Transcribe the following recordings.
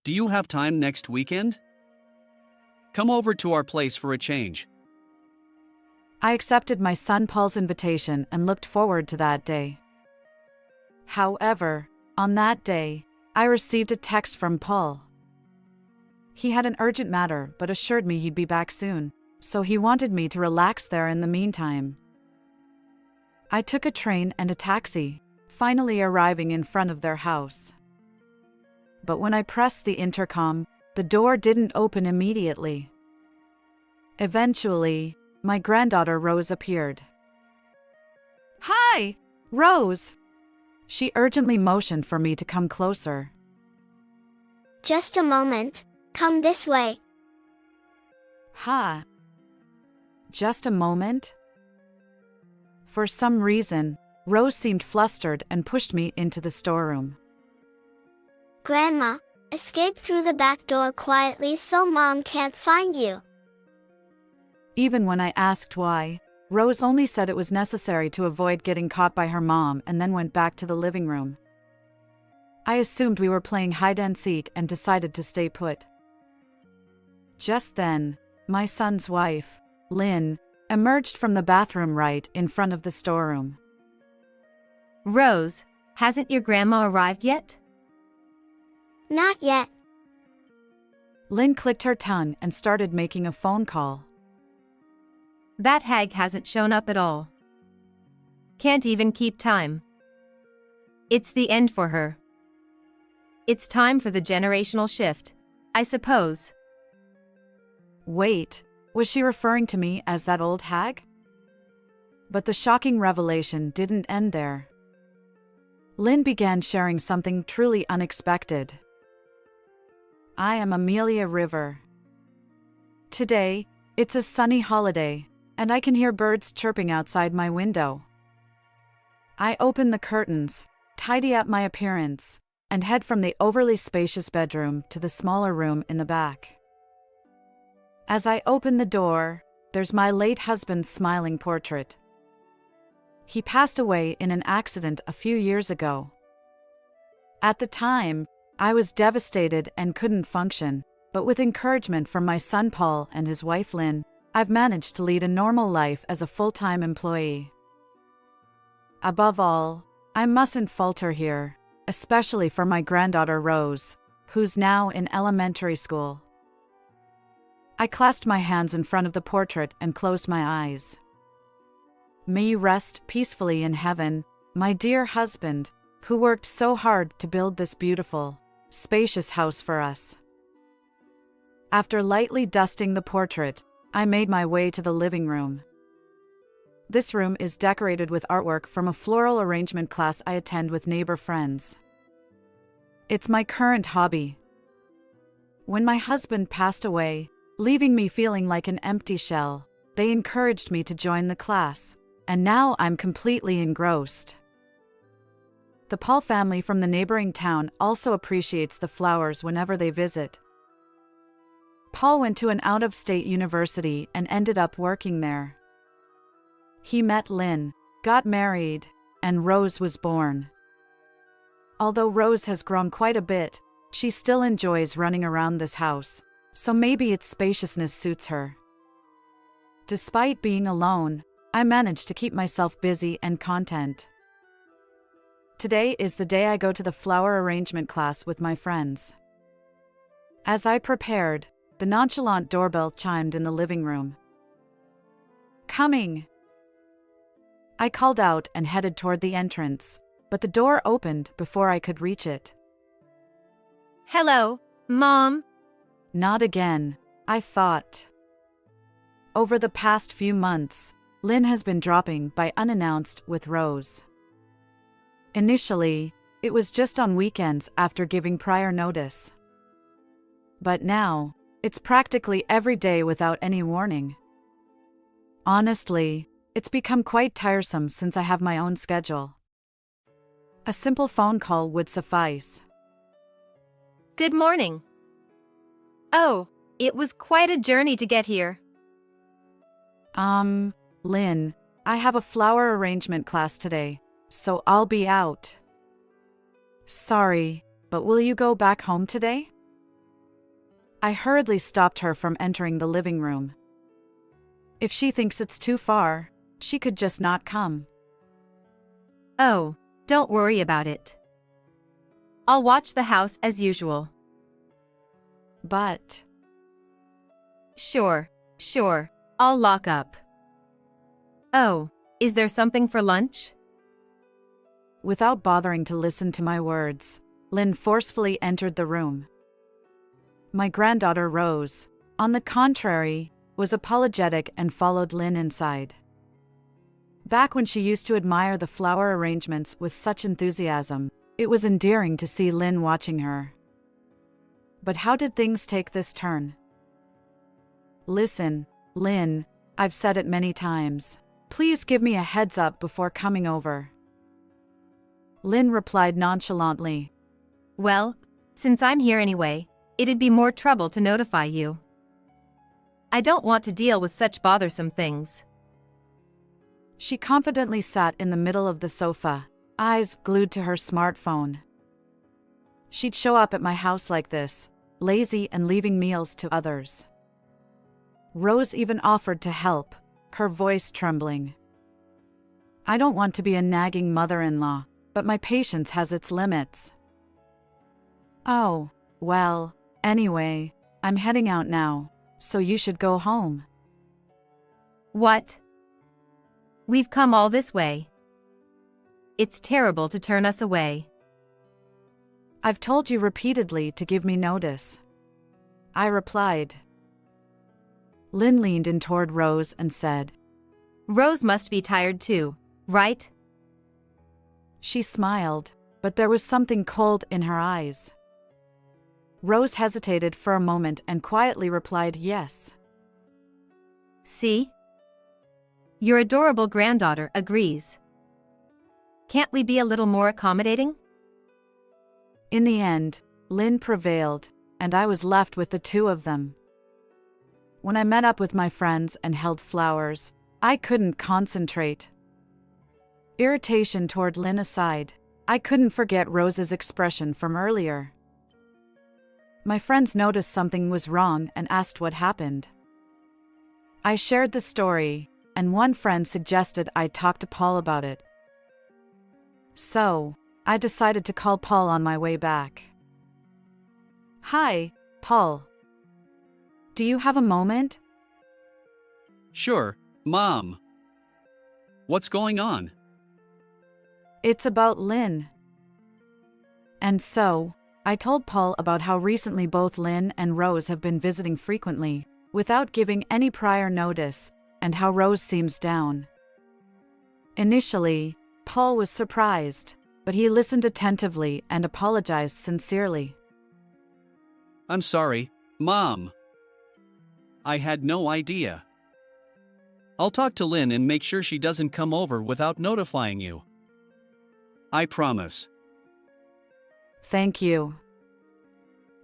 Do you have time next weekend? Come over to our place for a change. I accepted my son Paul's invitation and looked forward to that day. However, on that day, I received a text from Paul. He had an urgent matter but assured me he'd be back soon, so he wanted me to relax there in the meantime. I took a train and a taxi, finally arriving in front of their house. But when I pressed the intercom, the door didn't open immediately. Eventually, my granddaughter Rose appeared. "Hi, Rose!" She urgently motioned for me to come closer. Just a moment, come this way. "Ha. Just a moment?" For some reason, Rose seemed flustered and pushed me into the storeroom. Grandma, escape through the back door quietly so Mom can't find you. Even when I asked why, Rose only said it was necessary to avoid getting caught by her mom and then went back to the living room. I assumed we were playing hide-and-seek and decided to stay put. Just then, my son's wife, Lynn, emerged from the bathroom right in front of the storeroom. Rose, hasn't your grandma arrived yet? Not yet. Lynn clicked her tongue and started making a phone call. That hag hasn't shown up at all. Can't even keep time. It's the end for her. It's time for the generational shift, I suppose. Wait, was she referring to me as that old hag? But the shocking revelation didn't end there. Lynn began sharing something truly unexpected. I am Amelia River. Today, it's a sunny holiday, and I can hear birds chirping outside my window. I open the curtains, tidy up my appearance, and head from the overly spacious bedroom to the smaller room in the back. As I open the door, there's my late husband's smiling portrait. He passed away in an accident a few years ago. At the time, I was devastated and couldn't function, but with encouragement from my son Paul and his wife Lynn, I've managed to lead a normal life as a full-time employee. Above all, I mustn't falter here, especially for my granddaughter Rose, who's now in elementary school. I clasped my hands in front of the portrait and closed my eyes. May you rest peacefully in heaven, my dear husband, who worked so hard to build this beautiful, spacious house for us. After lightly dusting the portrait, I made my way to the living room. This room is decorated with artwork from a floral arrangement class I attend with neighbor friends. It's my current hobby. When my husband passed away, leaving me feeling like an empty shell, they encouraged me to join the class, and now I'm completely engrossed. The Paul family from the neighboring town also appreciates the flowers whenever they visit. Paul went to an out-of-state university and ended up working there. He met Lynn, got married, and Rose was born. Although Rose has grown quite a bit, she still enjoys running around this house, so maybe its spaciousness suits her. Despite being alone, I managed to keep myself busy and content. Today is the day I go to the flower arrangement class with my friends. As I prepared, the nonchalant doorbell chimed in the living room. "Coming!" I called out and headed toward the entrance, but the door opened before I could reach it. Hello, Mom. Not again, I thought. Over the past few months, Lynn has been dropping by unannounced with Rose. Initially, it was just on weekends after giving prior notice. But now, it's practically every day without any warning. Honestly, it's become quite tiresome since I have my own schedule. A simple phone call would suffice. Good morning. Oh, it was quite a journey to get here. Lynn, I have a flower arrangement class today, so I'll be out. Sorry, but will you go back home today? I hurriedly stopped her from entering the living room. If she thinks it's too far, she could just not come. Oh, don't worry about it. I'll watch the house as usual. But Sure, I'll lock up. Oh, is there something for lunch? without bothering to listen to my words, Lynn forcefully entered the room. My granddaughter Rose, on the contrary, was apologetic and followed Lynn inside. Back when she used to admire the flower arrangements with such enthusiasm, it was endearing to see Lynn watching her. But how did things take this turn? Listen, Lynn, I've said it many times. Please give me a heads up before coming over. Lynn replied nonchalantly. Well, since I'm here anyway, it'd be more trouble to notify you. I don't want to deal with such bothersome things. She confidently sat in the middle of the sofa, eyes glued to her smartphone. She'd show up at my house like this, lazy and leaving meals to others. Rose even offered to help, her voice trembling. I don't want to be a nagging mother-in-law, but my patience has its limits. Oh, well, anyway, I'm heading out now, so you should go home. What? We've come all this way. It's terrible to turn us away. I've told you repeatedly to give me notice. I replied. Lynn leaned in toward Rose and said, Rose must be tired too, right? She smiled, but there was something cold in her eyes. Rose hesitated for a moment and quietly replied yes. See? Your adorable granddaughter agrees. Can't we be a little more accommodating? In the end, Lynn prevailed, and I was left with the two of them. When I met up with my friends and held flowers, I couldn't concentrate. Irritation toward Lynn aside, I couldn't forget Rose's expression from earlier. My friends noticed something was wrong and asked what happened. I shared the story, and one friend suggested I talk to Paul about it. So, I decided to call Paul on my way back. Hi, Paul. Do you have a moment? Sure, Mom. What's going on? It's about Lynn. And so, I told Paul about how recently both Lynn and Rose have been visiting frequently, without giving any prior notice, and how Rose seems down. Initially, Paul was surprised, but he listened attentively and apologized sincerely. I'm sorry, Mom. I had no idea. I'll talk to Lynn and make sure she doesn't come over without notifying you. I promise. Thank you.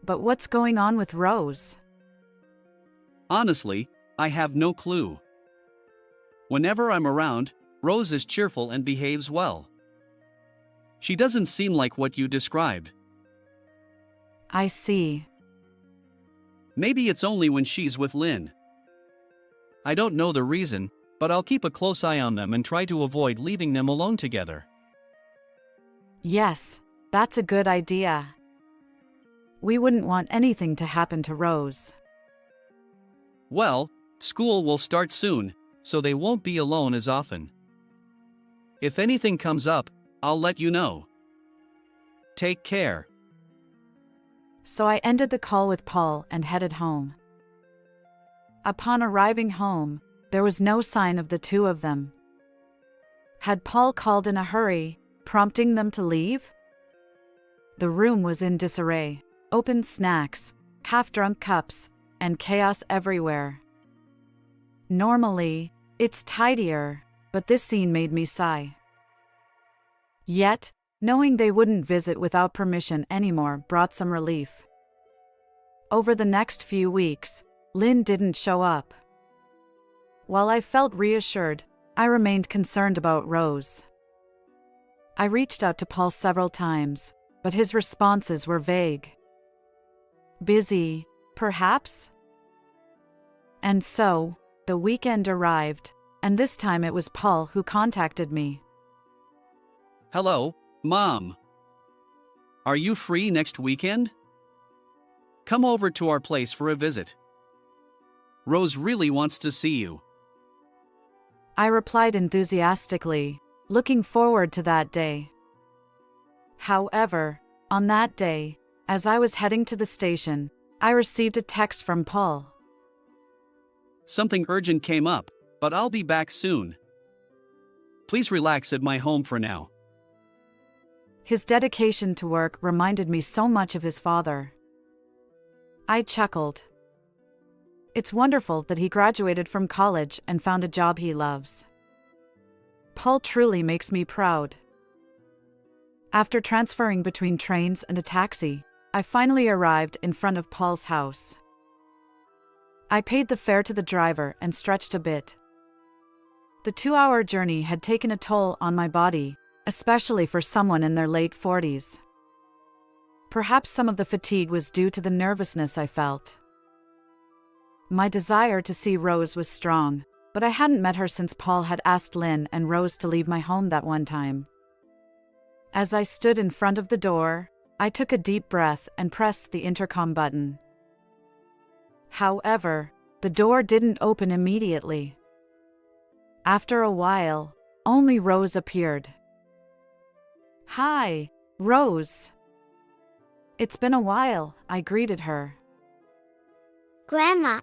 But what's going on with Rose? Honestly, I have no clue. Whenever I'm around, Rose is cheerful and behaves well. She doesn't seem like what you described. I see. Maybe it's only when she's with Lynn. I don't know the reason, but I'll keep a close eye on them and try to avoid leaving them alone together. Yes, that's a good idea. We wouldn't want anything to happen to Rose. Well, school will start soon, so they won't be alone as often. If anything comes up, I'll let you know. Take care. So I ended the call with Paul and headed home. Upon arriving home, there was no sign of the two of them. Had Paul called in a hurry, prompting them to leave? The room was in disarray, open snacks, half-drunk cups, and chaos everywhere. Normally, it's tidier, but this scene made me sigh. Yet, knowing they wouldn't visit without permission anymore brought some relief. Over the next few weeks, Lynn didn't show up. While I felt reassured, I remained concerned about Rose. I reached out to Paul several times, but his responses were vague. Busy, perhaps? And so, the weekend arrived, and this time it was Paul who contacted me. Hello, Mom. Are you free next weekend? Come over to our place for a visit. Rose really wants to see you. I replied enthusiastically, looking forward to that day. However, on that day, as I was heading to the station, I received a text from Paul. Something urgent came up, but I'll be back soon. Please relax at my home for now. His dedication to work reminded me so much of his father. I chuckled. It's wonderful that he graduated from college and found a job he loves. Paul truly makes me proud. After transferring between trains and a taxi, I finally arrived in front of Paul's house. I paid the fare to the driver and stretched a bit. The 2-hour journey had taken a toll on my body, especially for someone in their late 40s. Perhaps some of the fatigue was due to the nervousness I felt. My desire to see Rose was strong, but I hadn't met her since Paul had asked Lynn and Rose to leave my home that one time. As I stood in front of the door, I took a deep breath and pressed the intercom button. However, the door didn't open immediately. After a while, only Rose appeared. "Hi, Rose." "It's been a while," I greeted her. Grandma.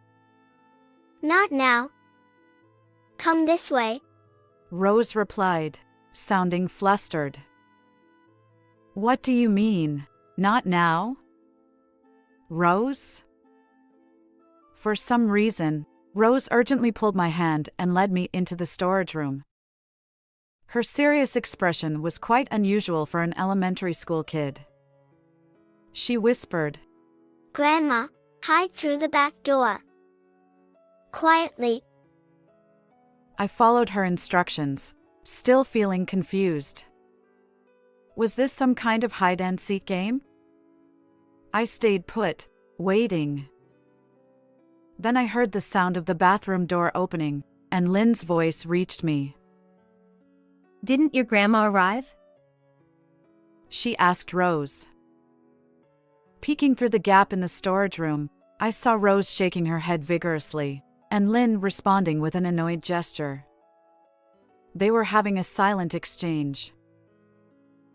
Not now. Come this way. Rose replied, sounding flustered. "What do you mean, not now?" "Rose?" For some reason, Rose urgently pulled my hand and led me into the storage room. Her serious expression was quite unusual for an elementary school kid. She whispered, Grandma, hide through the back door. Quietly. I followed her instructions, still feeling confused. Was this some kind of hide-and-seek game? I stayed put, waiting. Then I heard the sound of the bathroom door opening, and Lynn's voice reached me. Didn't your grandma arrive? She asked Rose. Peeking through the gap in the storage room, I saw Rose shaking her head vigorously, and Lynn responding with an annoyed gesture. They were having a silent exchange.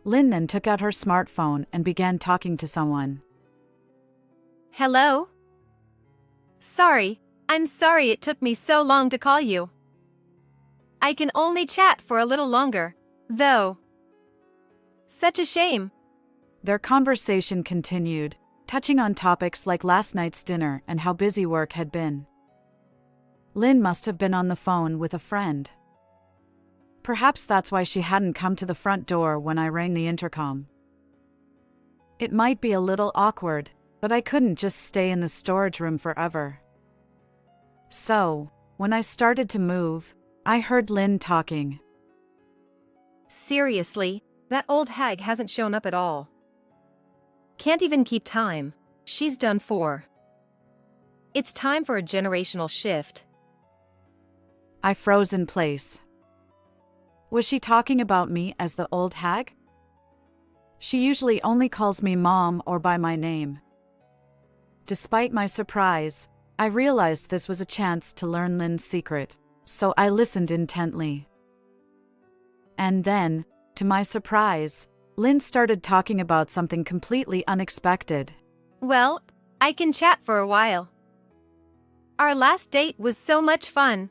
Lynn then took out her smartphone and began talking to someone. Hello? I'm sorry it took me so long to call you. I can only chat for a little longer, though. Such a shame. Their conversation continued, touching on topics like last night's dinner and how busy work had been. Lynn must have been on the phone with a friend. Perhaps that's why she hadn't come to the front door when I rang the intercom. It might be a little awkward, but I couldn't just stay in the storage room forever. So, when I started to move, I heard Lynn talking. Seriously, that old hag hasn't shown up at all. Can't even keep time. She's done for. It's time for a generational shift. I froze in place. Was she talking about me as the old hag? She usually only calls me Mom or by my name. Despite my surprise, I realized this was a chance to learn Lynn's secret, so I listened intently. And then, to my surprise, Lynn started talking about something completely unexpected. Well, I can chat for a while. Our last date was so much fun.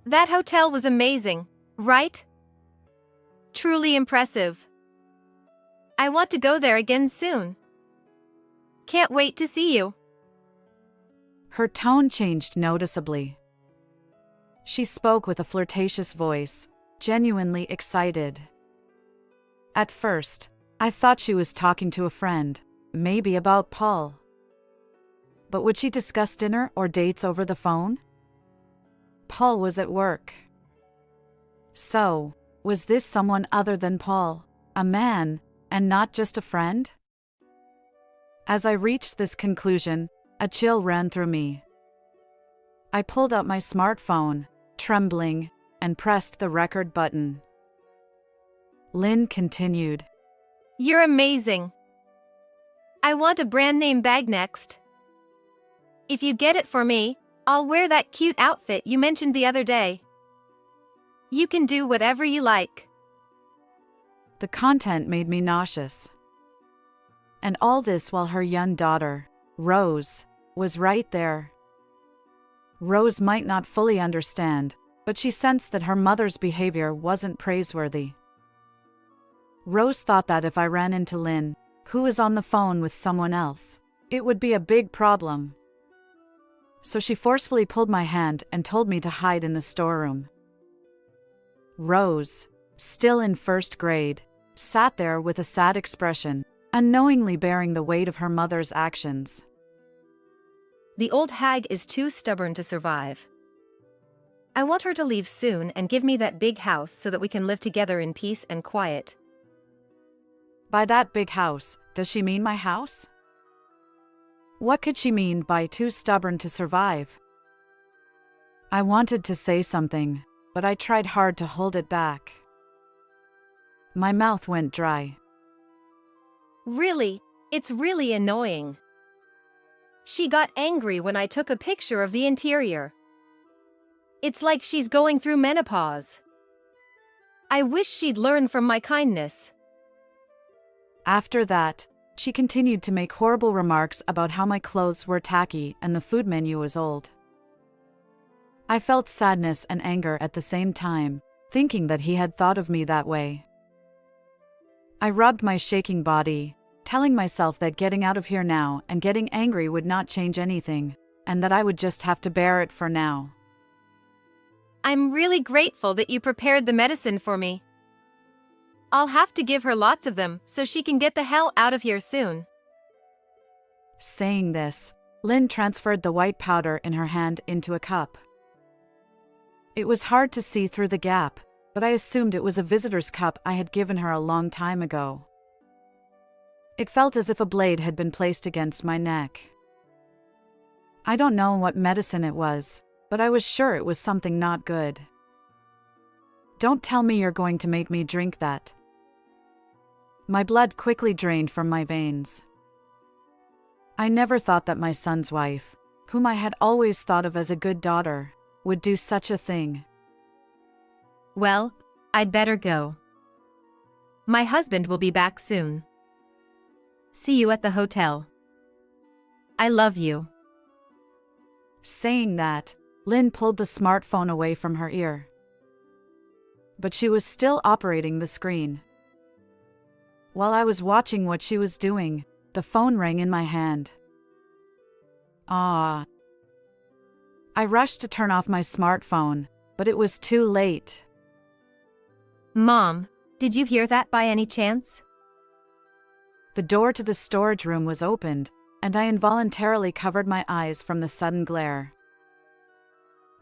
That hotel was amazing, right? Truly impressive. I want to go there again soon. Can't wait to see you. Her tone changed noticeably. She spoke with a flirtatious voice, genuinely excited. At first, I thought she was talking to a friend, maybe about Paul. But would she discuss dinner or dates over the phone? Paul was at work. So, was this someone other than Paul, a man, and not just a friend? As I reached this conclusion, A chill ran through me. I pulled out my smartphone, trembling, and pressed the record button. Lynn continued. You're amazing. I want a brand name bag next. If you get it for me, I'll wear that cute outfit you mentioned the other day. You can do whatever you like. The content made me nauseous. And all this while her young daughter, Rose, was right there. Rose might not fully understand, but she sensed that her mother's behavior wasn't praiseworthy. Rose thought that if I ran into Lynn, who was on the phone with someone else, it would be a big problem. So she forcefully pulled my hand and told me to hide in the storeroom. Rose, still in first grade, sat there with a sad expression, unknowingly bearing the weight of her mother's actions. The old hag is too stubborn to survive. I want her to leave soon and give me that big house so that we can live together in peace and quiet. By that big house, does she mean my house? What could she mean by too stubborn to survive? I wanted to say something, but I tried hard to hold it back. My mouth went dry. Really, it's really annoying. She got angry when I took a picture of the interior. It's like she's going through menopause. I wish she'd learn from my kindness. After that, she continued to make horrible remarks about how my clothes were tacky and the food menu was old. I felt sadness and anger at the same time, thinking that he had thought of me that way. I rubbed my shaking body, telling myself that getting out of here now and getting angry would not change anything, and that I would just have to bear it for now. I'm really grateful that you prepared the medicine for me. I'll have to give her lots of them so she can get the hell out of here soon. Saying this, Lynn transferred the white powder in her hand into a cup. It was hard to see through the gap, but I assumed it was a visitor's cup I had given her a long time ago. It felt as if a blade had been placed against my neck. I don't know what medicine it was, but I was sure it was something not good. Don't tell me you're going to make me drink that. My blood quickly drained from my veins. I never thought that my son's wife, whom I had always thought of as a good daughter, would do such a thing. Well, I'd better go. My husband will be back soon. See you at the hotel. I love you. Saying that, Lynn pulled the smartphone away from her ear. But she was still operating the screen. While I was watching what she was doing, the phone rang in my hand. Ah. I rushed to turn off my smartphone, but it was too late. Mom, did you hear that by any chance? The door to the storage room was opened, and I involuntarily covered my eyes from the sudden glare.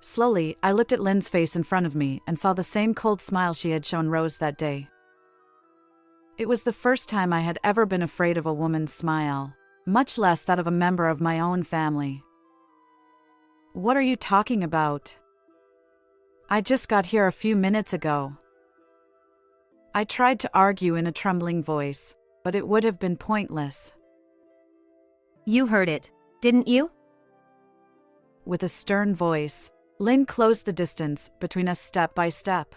Slowly, I looked at Lynn's face in front of me and saw the same cold smile she had shown Rose that day. It was the first time I had ever been afraid of a woman's smile, much less that of a member of my own family. What are you talking about? I just got here a few minutes ago. I tried to argue in a trembling voice, but it would have been pointless. You heard it, didn't you? With a stern voice, Lynn closed the distance between us step by step.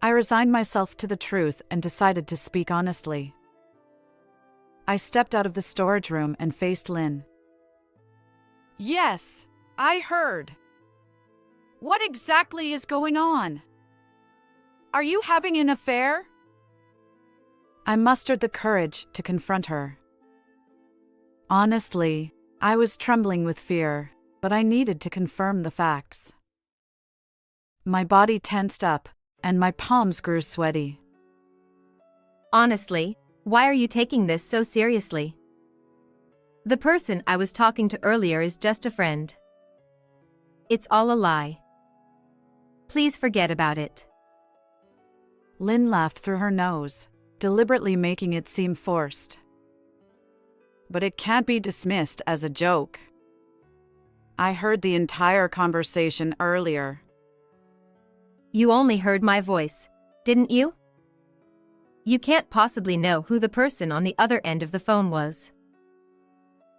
I resigned myself to the truth and decided to speak honestly. I stepped out of the storage room and faced Lynn. Yes, I heard. What exactly is going on? Are you having an affair? I mustered the courage to confront her. Honestly, I was trembling with fear, but I needed to confirm the facts. My body tensed up, and my palms grew sweaty. Honestly, why are you taking this so seriously? The person I was talking to earlier is just a friend. It's all a lie. Please forget about it. Lynn laughed through her nose, deliberately making it seem forced. but it can't be dismissed as a joke. I heard the entire conversation earlier. You only heard my voice, didn't you? You can't possibly know who the person on the other end of the phone was.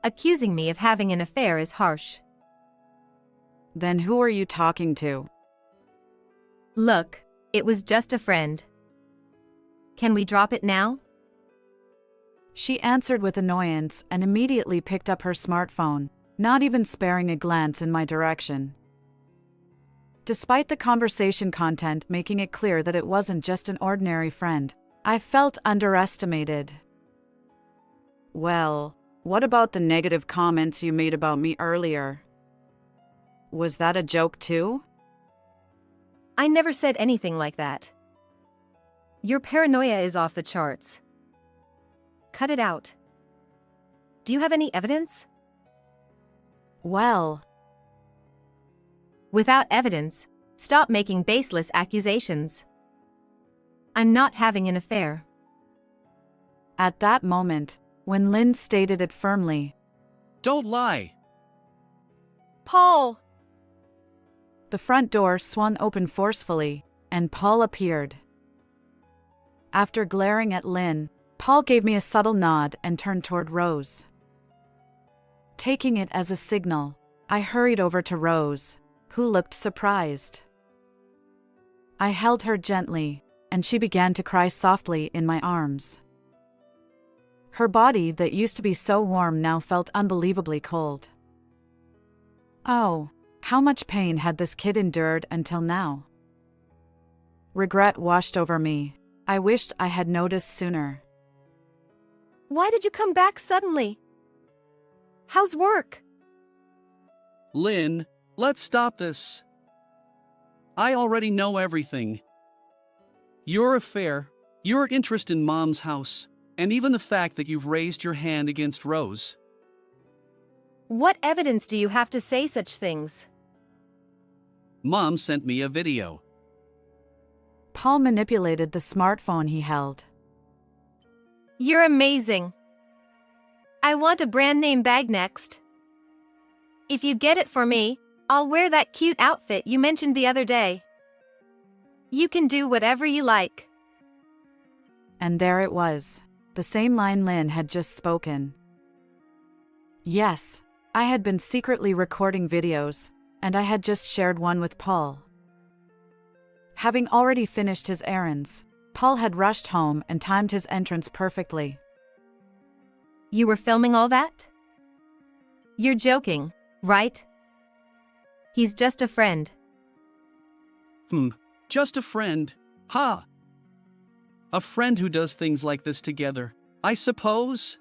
Accusing me of having an affair is harsh. Then who are you talking to? Look, it was just a friend. Can we drop it now? She answered with annoyance and immediately picked up her smartphone, not even sparing a glance in my direction. Despite the conversation content making it clear that it wasn't just an ordinary friend, I felt underestimated. Well, what about the negative comments you made about me earlier? Was that a joke too? I never said anything like that. Your paranoia is off the charts. Cut it out. Do you have any evidence? Well, without evidence, stop making baseless accusations. I'm not having an affair. at that moment, when Lynn stated it firmly, Don't lie. Paul! the front door swung open forcefully, and Paul appeared. After glaring at Lynn, Paul gave me a subtle nod and turned toward Rose. Taking it as a signal, I hurried over to Rose, who looked surprised. I held her gently, and she began to cry softly in my arms. Her body that used to be so warm now felt unbelievably cold. Oh, how much pain had this kid endured until now? Regret washed over me. I wished I had noticed sooner. Why did you come back suddenly? How's work? Lynn, let's stop this. I already know everything. Your affair, your interest in Mom's house, and even the fact that you've raised your hand against Rose. What evidence do you have to say such things? Mom sent me a video. Paul manipulated the smartphone he held. You're amazing. I want a brand name bag next. If you get it for me, I'll wear that cute outfit you mentioned the other day. You can do whatever you like. And there it was, the same line Lynn had just spoken. Yes, I had been secretly recording videos, and I had just shared one with Paul. Having already finished his errands, Paul had rushed home and timed his entrance perfectly. You were filming all that? You're joking, right? He's just a friend. Just a friend. Ha! A friend who does things like this together, I suppose?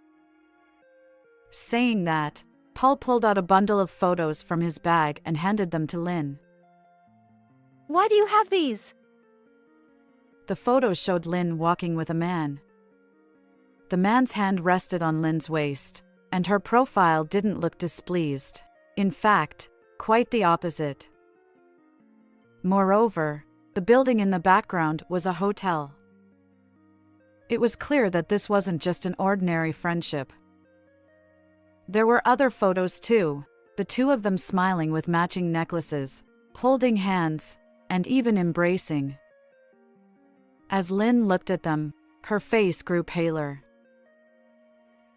Saying that, Paul pulled out a bundle of photos from his bag and handed them to Lynn. Why do you have these? The photos showed Lynn walking with a man. The man's hand rested on Lynn's waist, and her profile didn't look displeased. In fact, quite the opposite. Moreover, the building in the background was a hotel. It was clear that this wasn't just an ordinary friendship. There were other photos too, the two of them smiling with matching necklaces, holding hands, and even embracing. As Lynn looked at them, her face grew paler.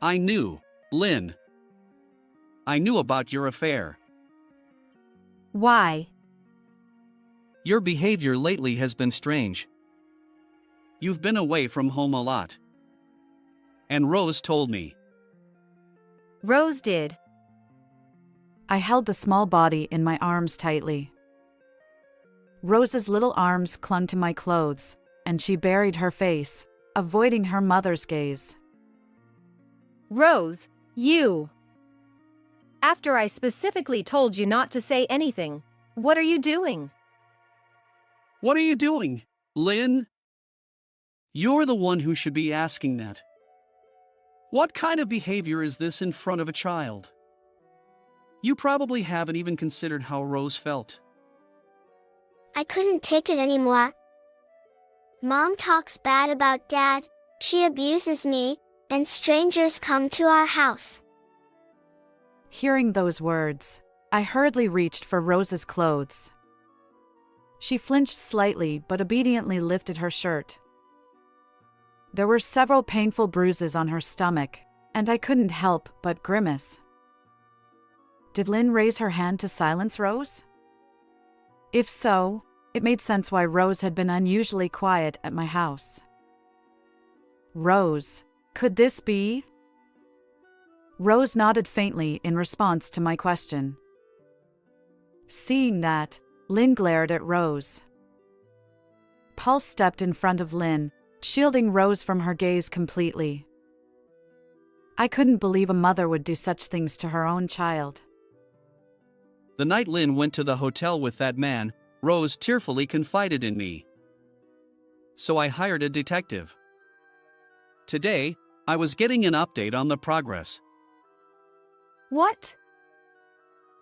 I knew, Lynn. I knew about your affair. Why? Your behavior lately has been strange. You've been away from home a lot. And Rose told me. Rose did. I held the small body in my arms tightly. Rose's little arms clung to my clothes, and she buried her face, avoiding her mother's gaze. Rose, you! After I specifically told you not to say anything, what are you doing? What are you doing, Lynn? You're the one who should be asking that. What kind of behavior is this in front of a child? You probably haven't even considered how Rose felt. I couldn't take it anymore. Mom talks bad about Dad, she abuses me, and strangers come to our house. Hearing those words, I hurriedly reached for Rose's clothes. She flinched slightly but obediently lifted her shirt. There were several painful bruises on her stomach, and I couldn't help but grimace. Did Lynn raise her hand to silence Rose? If so, it made sense why Rose had been unusually quiet at my house. Rose, could this be? Rose nodded faintly in response to my question. Seeing that, Lynn glared at Rose. Paul stepped in front of Lynn, shielding Rose from her gaze completely. I couldn't believe a mother would do such things to her own child. The night Lynn went to the hotel with that man, Rose tearfully confided in me. So I hired a detective. Today, I was getting an update on the progress. What?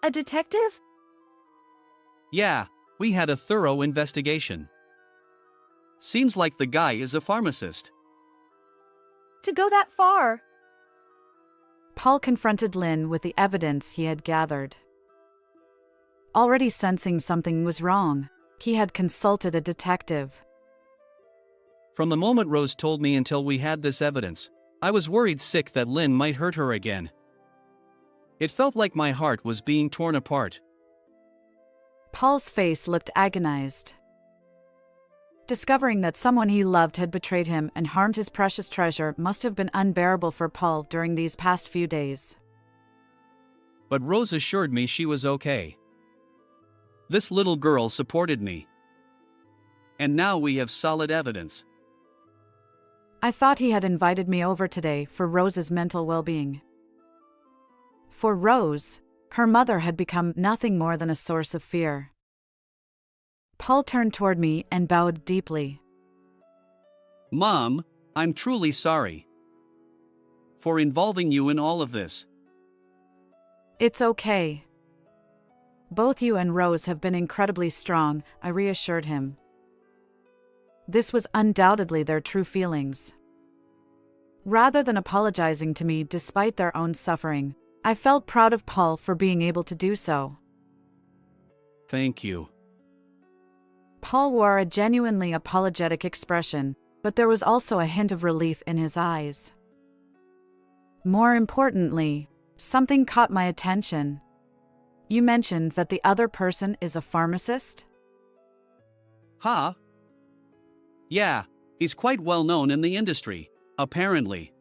A detective? Yeah, we had a thorough investigation. Seems like the guy is a pharmacist. To go that far? Paul confronted Lynn with the evidence he had gathered. Already sensing something was wrong, he had consulted a detective. From the moment Rose told me until we had this evidence, I was worried sick that Lynn might hurt her again. It felt like my heart was being torn apart. Paul's face looked agonized. Discovering that someone he loved had betrayed him and harmed his precious treasure must have been unbearable for Paul during these past few days. But Rose assured me she was okay. This little girl supported me. And now we have solid evidence. I thought he had invited me over today for Rose's mental well-being. For Rose, her mother had become nothing more than a source of fear. Paul turned toward me and bowed deeply. Mom, I'm truly sorry for involving you in all of this. It's okay. Both you and Rose have been incredibly strong, I reassured him. This was undoubtedly their true feelings. Rather than apologizing to me despite their own suffering, I felt proud of Paul for being able to do so. Thank you. Paul wore a genuinely apologetic expression, but there was also a hint of relief in his eyes. More importantly, something caught my attention. You mentioned that the other person is a pharmacist? Huh? Yeah, he's quite well known in the industry, apparently.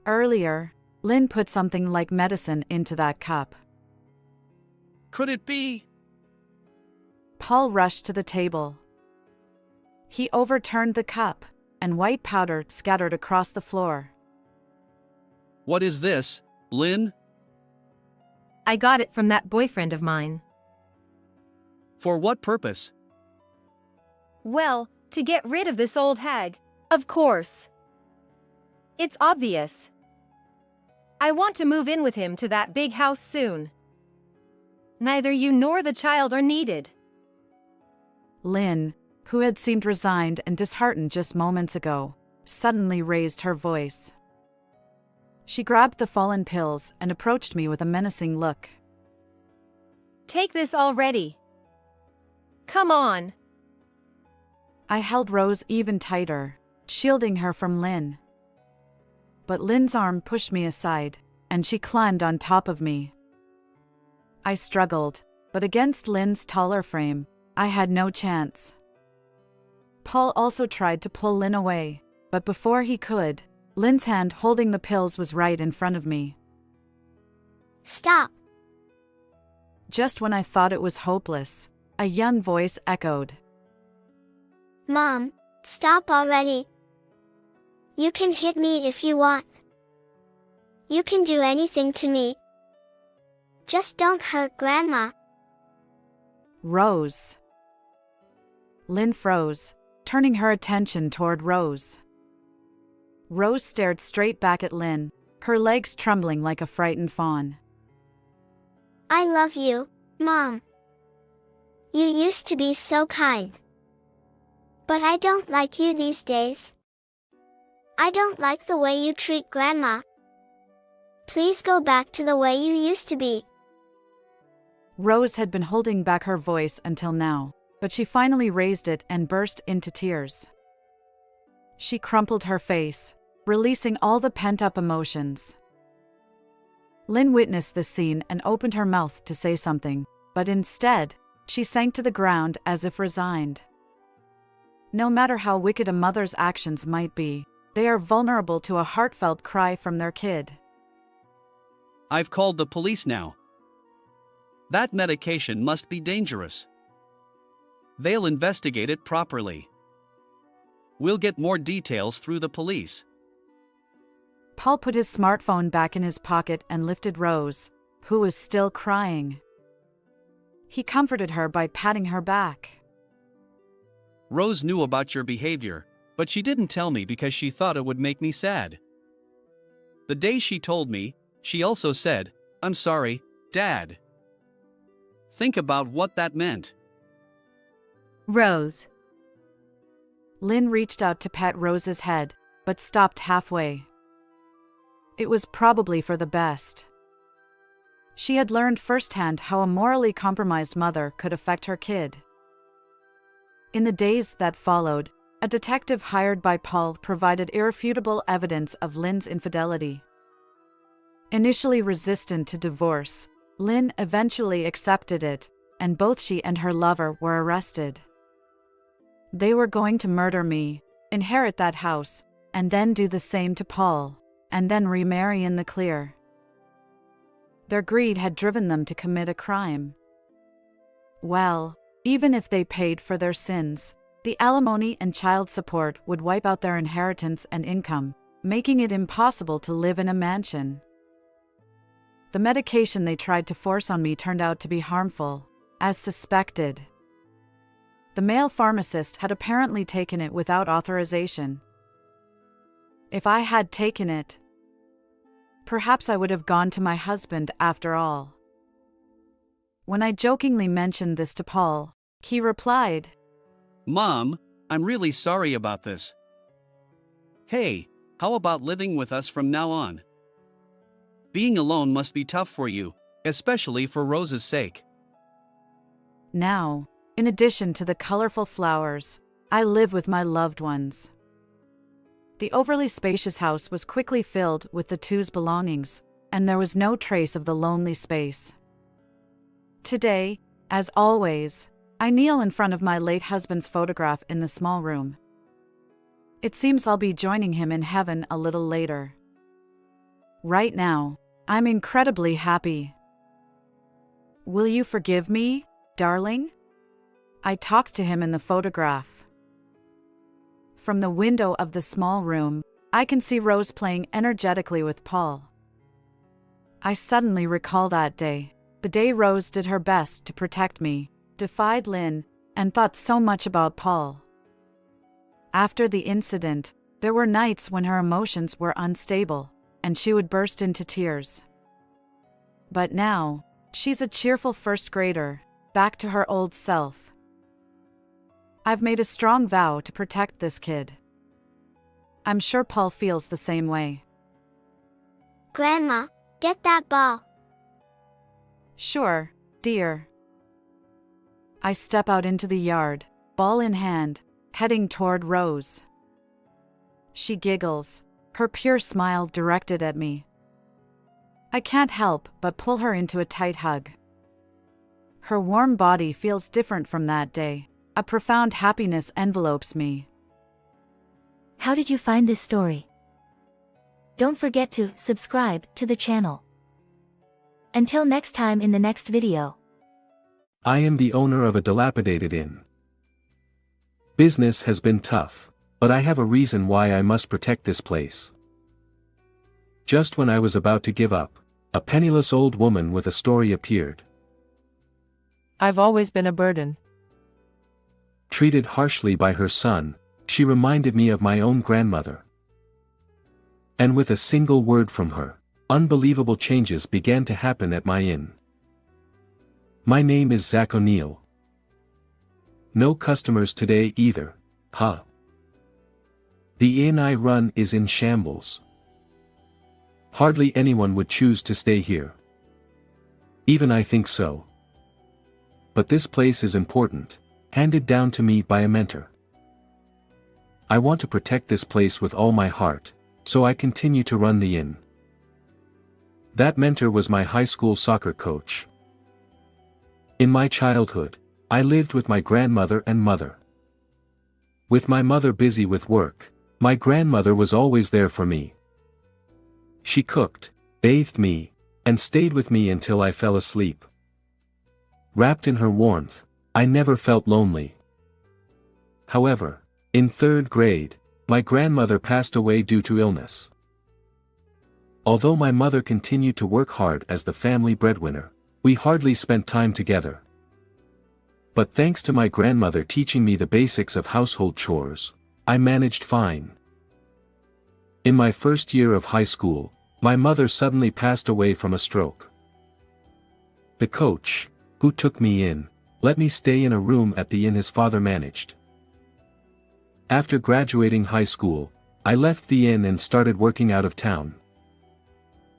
Earlier, Lynn put something like medicine into that cup. Could it be? Paul rushed to the table. He overturned the cup, and white powder scattered across the floor. What is this, Lynn? I got it from that boyfriend of mine. For what purpose? Well, to get rid of this old hag, of course. It's obvious. I want to move in with him to that big house soon. Neither you nor the child are needed. Lynn, who had seemed resigned and disheartened just moments ago, suddenly raised her voice. She grabbed the fallen pills and approached me with a menacing look. Take this already. Come on. I held Rose even tighter, shielding her from Lynn. But Lynn's arm pushed me aside, and she climbed on top of me. I struggled, but against Lynn's taller frame, I had no chance. Paul also tried to pull Lynn away, but before he could, Lynn's hand holding the pills was right in front of me. Stop. Just when I thought it was hopeless, a young voice echoed. Mom, stop already. You can hit me if you want. You can do anything to me. Just don't hurt Grandma. Rose. Lynn froze, turning her attention toward Rose. Rose stared straight back at Lynn, her legs trembling like a frightened fawn. I love you, Mom. You used to be so kind. But I don't like you these days. I don't like the way you treat Grandma. Please go back to the way you used to be. Rose had been holding back her voice until now, but she finally raised it and burst into tears. She crumpled her face, releasing all the pent-up emotions. Lynn witnessed this scene and opened her mouth to say something, but instead, she sank to the ground as if resigned. No matter how wicked a mother's actions might be, they are vulnerable to a heartfelt cry from their kid. I've called the police now. That medication must be dangerous. They'll investigate it properly. We'll get more details through the police. Paul put his smartphone back in his pocket and lifted Rose, who was still crying. He comforted her by patting her back. Rose knew about your behavior, but she didn't tell me because she thought it would make me sad. The day she told me, she also said, "I'm sorry, Dad." Think about what that meant. Rose. Lynn reached out to pet Rose's head, but stopped halfway. It was probably for the best. She had learned firsthand how a morally compromised mother could affect her kid. In the days that followed, a detective hired by Paul provided irrefutable evidence of Lynn's infidelity. Initially resistant to divorce, Lynn eventually accepted it, and both she and her lover were arrested. They were going to murder me, inherit that house, and then do the same to Paul, and then remarry in the clear. Their greed had driven them to commit a crime. Well, even if they paid for their sins, the alimony and child support would wipe out their inheritance and income, making it impossible to live in a mansion. The medication they tried to force on me turned out to be harmful, as suspected. The male pharmacist had apparently taken it without authorization. If I had taken it, perhaps I would have gone to my husband after all. When I jokingly mentioned this to Paul, he replied, "Mom, I'm really sorry about this. Hey, how about living with us from now on? Being alone must be tough for you, especially for Rose's sake." Now, in addition to the colorful flowers, I live with my loved ones. The overly spacious house was quickly filled with the two's belongings, and there was no trace of the lonely space. Today, as always, I kneel in front of my late husband's photograph in the small room. It seems I'll be joining him in heaven a little later. Right now, I'm incredibly happy. "Will you forgive me, darling?" I talked to him in the photograph. From the window of the small room, I can see Rose playing energetically with Paul. I suddenly recall that day, the day Rose did her best to protect me, defied Lynn, and thought so much about Paul. After the incident, there were nights when her emotions were unstable, and she would burst into tears. But now, she's a cheerful first grader, back to her old self. I've made a strong vow to protect this kid. I'm sure Paul feels the same way. Grandma, get that ball. Sure, dear. I step out into the yard, ball in hand, heading toward Rose. She giggles, her pure smile directed at me. I can't help but pull her into a tight hug. Her warm body feels different from that day. A profound happiness envelopes me. How did you find this story? Don't forget to subscribe to the channel. Until next time in the next video. I am the owner of a dilapidated inn. Business has been tough, but I have a reason why I must protect this place. Just when I was about to give up, a penniless old woman with a story appeared. I've always been a burden. Treated harshly by her son, she reminded me of my own grandmother. And with a single word from her, unbelievable changes began to happen at my inn. My name is Zach O'Neill. No customers today either, huh? The inn I run is in shambles. Hardly anyone would choose to stay here. Even I think so. But this place is important, handed down to me by a mentor. I want to protect this place with all my heart, so I continue to run the inn. That mentor was my high school soccer coach. In my childhood, I lived with my grandmother and mother. With my mother busy with work, my grandmother was always there for me. She cooked, bathed me, and stayed with me until I fell asleep. Wrapped in her warmth, I never felt lonely. However, in 3rd grade, my grandmother passed away due to illness. Although my mother continued to work hard as the family breadwinner, we hardly spent time together. But thanks to my grandmother teaching me the basics of household chores, I managed fine. In my first year of high school, my mother suddenly passed away from a stroke. The coach, who took me in, let me stay in a room at the inn his father managed. After graduating high school, I left the inn and started working out of town.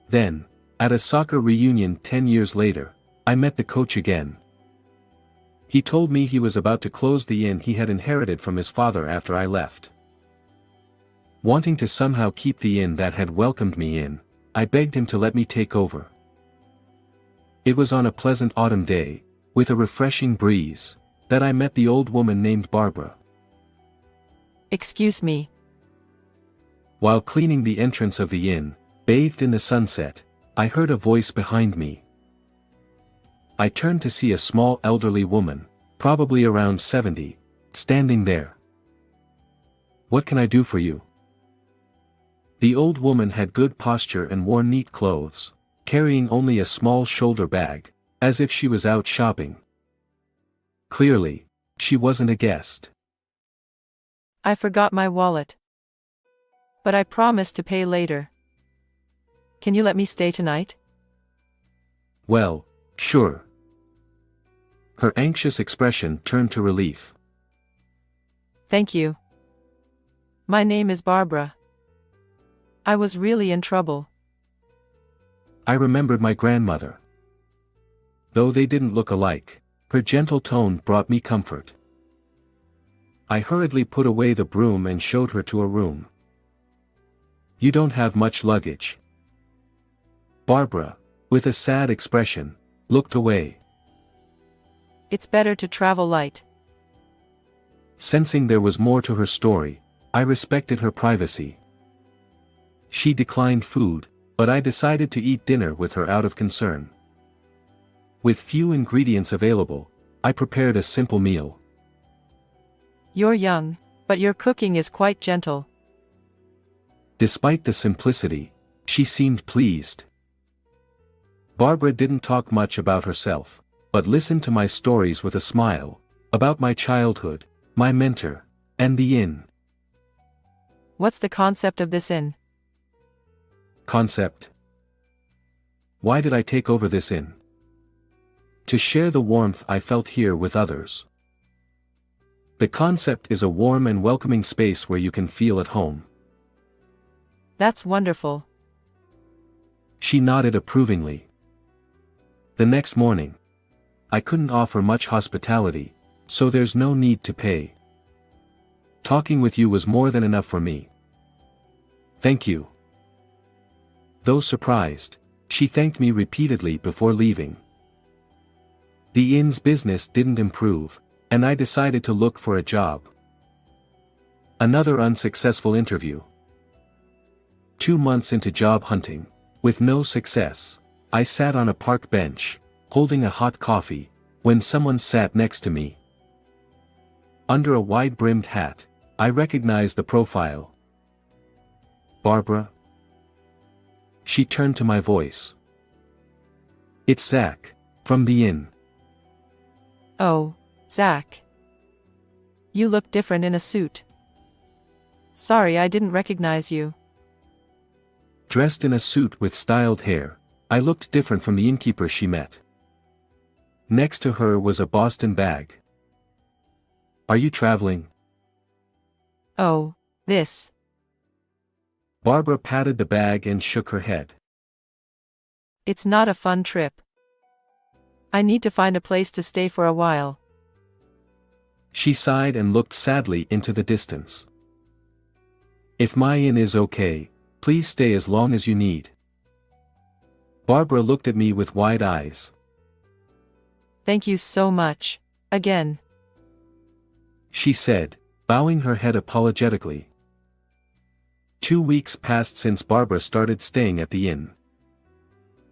Then, at a soccer reunion 10 years later, I met the coach again. He told me he was about to close the inn he had inherited from his father after I left. Wanting to somehow keep the inn that had welcomed me in, I begged him to let me take over. It was on a pleasant autumn day, with a refreshing breeze, that I met the old woman named Barbara. Excuse me. While cleaning the entrance of the inn, bathed in the sunset, I heard a voice behind me. I turned to see a small elderly woman, probably around 70, standing there. "What can I do for you?" The old woman had good posture and wore neat clothes, carrying only a small shoulder bag, as if she was out shopping. Clearly, she wasn't a guest. I forgot my wallet. But I promised to pay later. Can you let me stay tonight? "Well, sure." Her anxious expression turned to relief. Thank you. My name is Barbara. I was really in trouble. I remembered my grandmother. Though they didn't look alike, her gentle tone brought me comfort. I hurriedly put away the broom and showed her to a room. "You don't have much luggage." Barbara, with a sad expression, looked away. It's better to travel light. Sensing there was more to her story, I respected her privacy. She declined food, but I decided to eat dinner with her out of concern. With few ingredients available, I prepared a simple meal. You're young, but your cooking is quite gentle. Despite the simplicity, she seemed pleased. Barbara didn't talk much about herself, but listened to my stories with a smile, about my childhood, my mentor, and the inn. What's the concept of this inn? Concept? Why did I take over this inn? To share the warmth I felt here with others. The concept is a warm and welcoming space where you can feel at home. That's wonderful. She nodded approvingly. The next morning, I couldn't offer much hospitality, so there's no need to pay. Talking with you was more than enough for me. Thank you. Though surprised, she thanked me repeatedly before leaving. The inn's business didn't improve, and I decided to look for a job. Another unsuccessful interview. 2 months into job hunting, with no success, I sat on a park bench, holding a hot coffee, when someone sat next to me. Under a wide-brimmed hat, I recognized the profile. "Barbara?" She turned to my voice. "It's Zach, from the inn." Oh, Zach. You look different in a suit. Sorry I didn't recognize you. Dressed in a suit with styled hair, I looked different from the innkeeper she met. Next to her was a Boston bag. "Are you traveling?" Oh, this. Barbara patted the bag and shook her head. It's not a fun trip. I need to find a place to stay for a while. She sighed and looked sadly into the distance. If my inn is okay, please stay as long as you need. Barbara looked at me with wide eyes. Thank you so much. Again. She said, bowing her head apologetically. 2 weeks passed since Barbara started staying at the inn.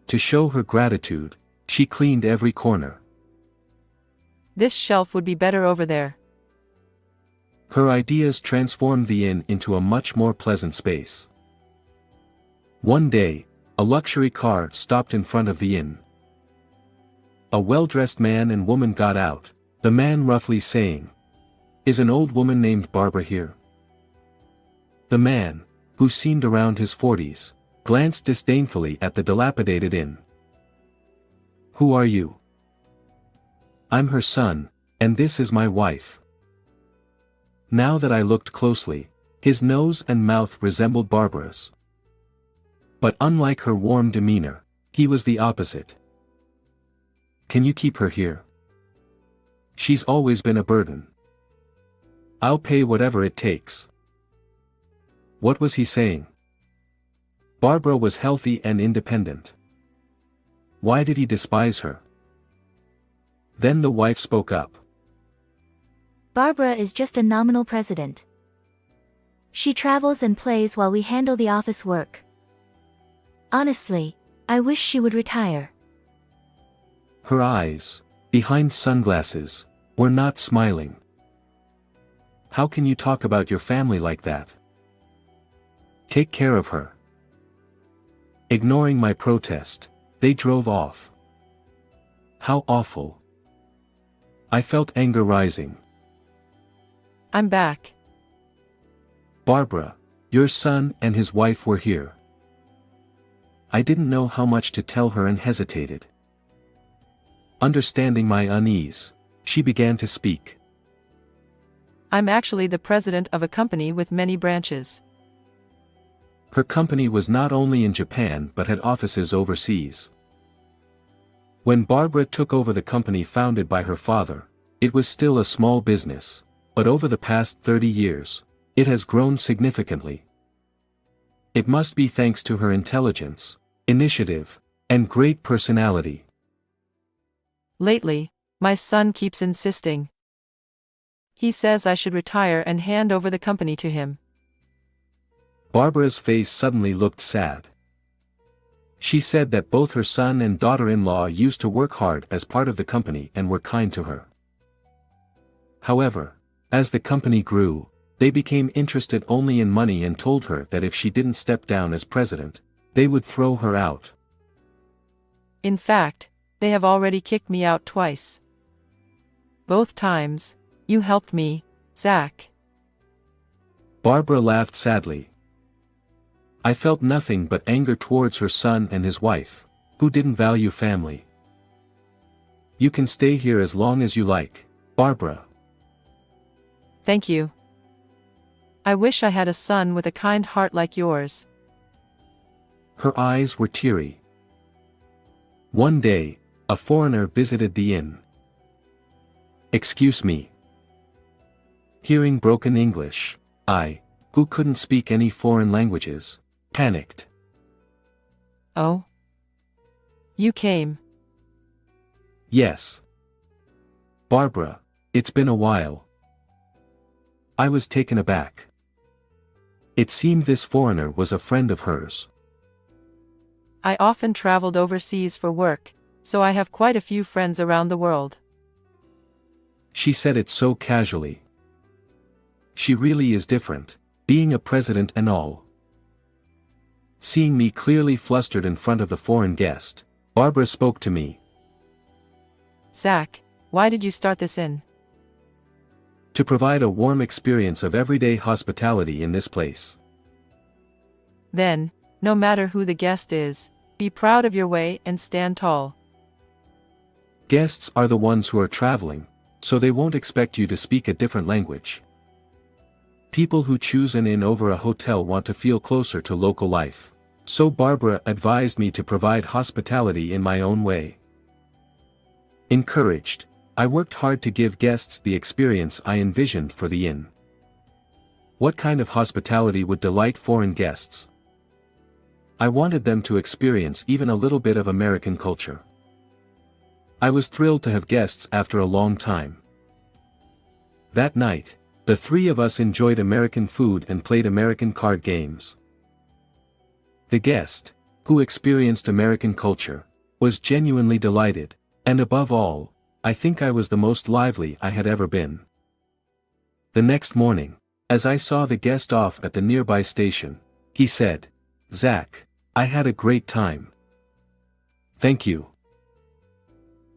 To show her gratitude, she cleaned every corner. This shelf would be better over there. Her ideas transformed the inn into a much more pleasant space. One day, a luxury car stopped in front of the inn. A well-dressed man and woman got out, the man roughly saying, "Is an old woman named Barbara here?" The man, who seemed around his 40s, glanced disdainfully at the dilapidated inn. "Who are you?" "I'm her son, and this is my wife." Now that I looked closely, his nose and mouth resembled Barbara's. But unlike her warm demeanor, he was the opposite. "Can you keep her here? She's always been a burden. I'll pay whatever it takes." What was he saying? Barbara was healthy and independent. Why did he despise her? Then the wife spoke up. Barbara is just a nominal president. She travels and plays while we handle the office work. Honestly, I wish she would retire. Her eyes, behind sunglasses, were not smiling. How can you talk about your family like that? Take care of her. Ignoring my protest, they drove off. How awful. I felt anger rising. I'm back. Barbara, your son and his wife were here. I didn't know how much to tell her and hesitated. Understanding my unease, she began to speak. I'm actually the president of a company with many branches. Her company was not only in Japan but had offices overseas. When Barbara took over the company founded by her father, it was still a small business, but over the past 30 years, it has grown significantly. It must be thanks to her intelligence, initiative, and great personality. Lately, my son keeps insisting. He says I should retire and hand over the company to him. Barbara's face suddenly looked sad. She said that both her son and daughter-in-law used to work hard as part of the company and were kind to her. However, as the company grew, they became interested only in money and told her that if she didn't step down as president, they would throw her out. In fact, they have already kicked me out twice. Both times, you helped me, Zach. Barbara laughed sadly. I felt nothing but anger towards her son and his wife, who didn't value family. You can stay here as long as you like, Barbara. Thank you. I wish I had a son with a kind heart like yours. Her eyes were teary. One day, a foreigner visited the inn. Excuse me. Hearing broken English, I, who couldn't speak any foreign languages, panicked. Oh? You came. Yes. Barbara, it's been a while. I was taken aback. It seemed this foreigner was a friend of hers. I often traveled overseas for work, so I have quite a few friends around the world. She said it so casually. She really is different, being a president and all. Seeing me clearly flustered in front of the foreign guest, Barbara spoke to me. Zach, why did you start this inn? To provide a warm experience of everyday hospitality in this place. Then, no matter who the guest is, be proud of your way and stand tall. Guests are the ones who are traveling, so they won't expect you to speak a different language. People who choose an inn over a hotel want to feel closer to local life, so Barbara advised me to provide hospitality in my own way. Encouraged, I worked hard to give guests the experience I envisioned for the inn. What kind of hospitality would delight foreign guests? I wanted them to experience even a little bit of American culture. I was thrilled to have guests after a long time. That night, the three of us enjoyed American food and played American card games. The guest, who experienced American culture, was genuinely delighted, and above all, I think I was the most lively I had ever been. The next morning, as I saw the guest off at the nearby station, he said, "Zach, I had a great time." Thank you.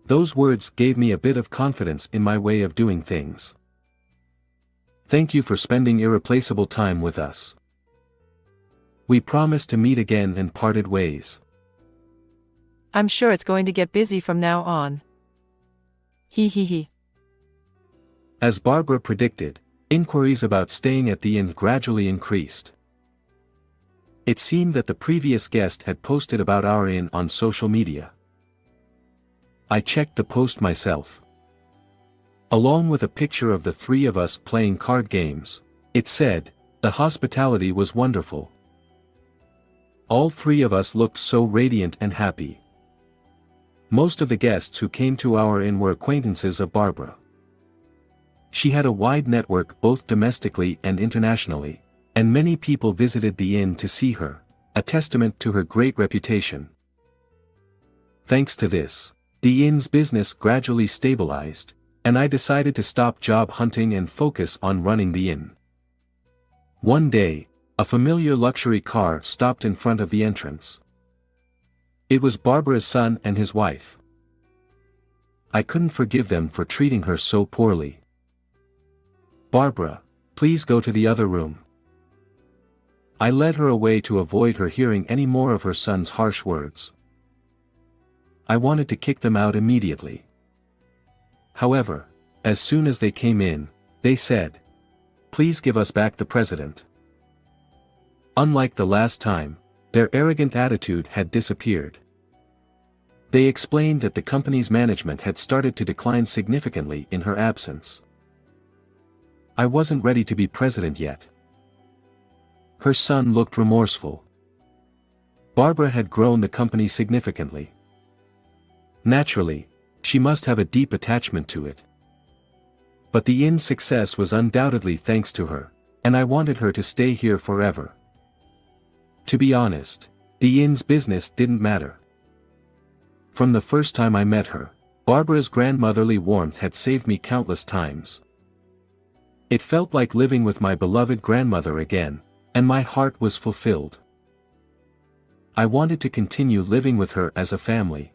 Those words gave me a bit of confidence in my way of doing things. Thank you for spending irreplaceable time with us. We promised to meet again and parted ways. I'm sure it's going to get busy from now on. He he he. As Barbara predicted, inquiries about staying at the inn gradually increased. It seemed that the previous guest had posted about our inn on social media. I checked the post myself. Along with a picture of the three of us playing card games, it said, "The hospitality was wonderful." All three of us looked so radiant and happy. Most of the guests who came to our inn were acquaintances of Barbara. She had a wide network both domestically and internationally, and many people visited the inn to see her, a testament to her great reputation. Thanks to this, the inn's business gradually stabilized, and I decided to stop job hunting and focus on running the inn. One day, a familiar luxury car stopped in front of the entrance. It was Barbara's son and his wife. I couldn't forgive them for treating her so poorly. "Barbara, please go to the other room." I led her away to avoid her hearing any more of her son's harsh words. I wanted to kick them out immediately. However, as soon as they came in, they said, "Please give us back the president." Unlike the last time, their arrogant attitude had disappeared. They explained that the company's management had started to decline significantly in her absence. I wasn't ready to be president yet. Her son looked remorseful. Barbara had grown the company significantly. Naturally, she must have a deep attachment to it. But the inn's success was undoubtedly thanks to her, and I wanted her to stay here forever. To be honest, the inn's business didn't matter. From the first time I met her, Barbara's grandmotherly warmth had saved me countless times. It felt like living with my beloved grandmother again, and my heart was fulfilled. I wanted to continue living with her as a family.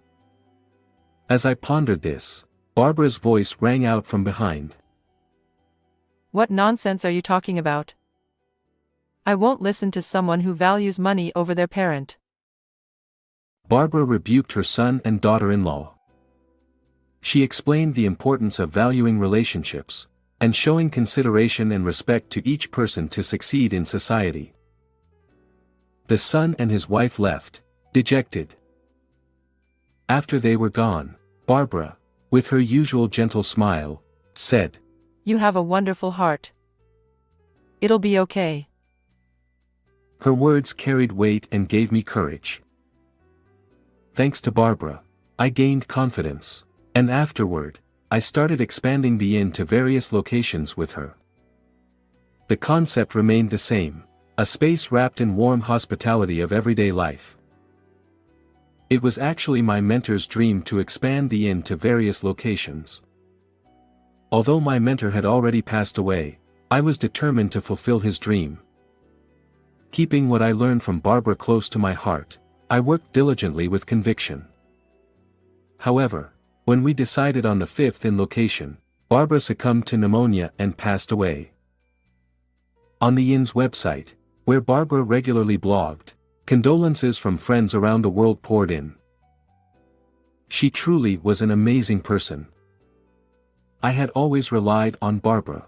As I pondered this, Barbara's voice rang out from behind. What nonsense are you talking about? I won't listen to someone who values money over their parent. Barbara rebuked her son and daughter-in-law. She explained the importance of valuing relationships, and showing consideration and respect to each person to succeed in society. The son and his wife left, dejected. After they were gone, Barbara, with her usual gentle smile, said, You have a wonderful heart. It'll be okay. Her words carried weight and gave me courage. Thanks to Barbara, I gained confidence, and afterward, I started expanding the inn to various locations with her. The concept remained the same, a space wrapped in warm hospitality of everyday life. It was actually my mentor's dream to expand the inn to various locations. Although my mentor had already passed away, I was determined to fulfill his dream. Keeping what I learned from Barbara close to my heart, I worked diligently with conviction. However, when we decided on the 5th inn location, Barbara succumbed to pneumonia and passed away. On the inn's website, where Barbara regularly blogged, condolences from friends around the world poured in. She truly was an amazing person. I had always relied on Barbara.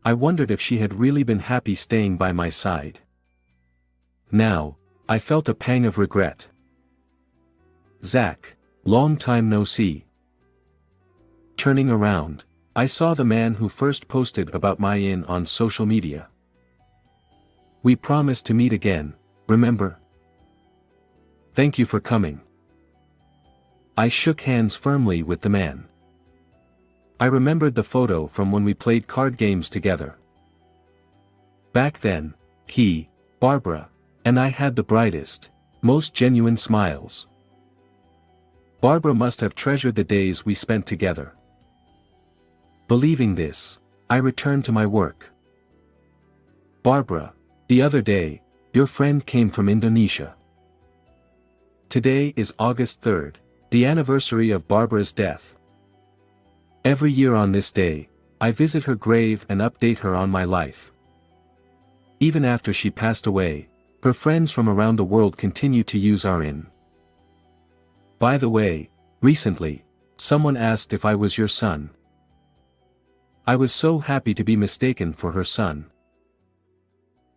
I wondered if she had really been happy staying by my side. Now, I felt a pang of regret. Zach, long time no see. Turning around, I saw the man who first posted about my inn on social media. We promised to meet again, remember? Thank you for coming. I shook hands firmly with the man. I remembered the photo from when we played card games together. Back then, he, Barbara, and I had the brightest, most genuine smiles. Barbara must have treasured the days we spent together. Believing this, I returned to my work. Barbara, the other day, your friend came from Indonesia. Today is August 3rd, the anniversary of Barbara's death. Every year on this day, I visit her grave and update her on my life. Even after she passed away, her friends from around the world continue to use our inn. By the way, recently, someone asked if I was your son. I was so happy to be mistaken for her son.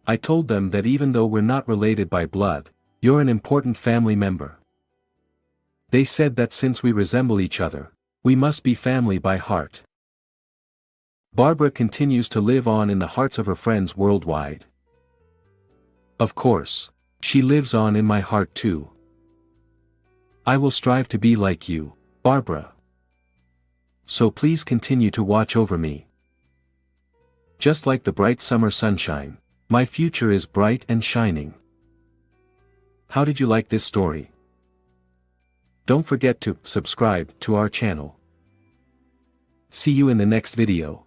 I told them that even though we're not related by blood, you're an important family member. They said that since we resemble each other, we must be family by heart. Barbara continues to live on in the hearts of her friends worldwide. Of course, she lives on in my heart too. I will strive to be like you, Barbara. So please continue to watch over me. Just like the bright summer sunshine, my future is bright and shining. How did you like this story? Don't forget to subscribe to our channel. See you in the next video.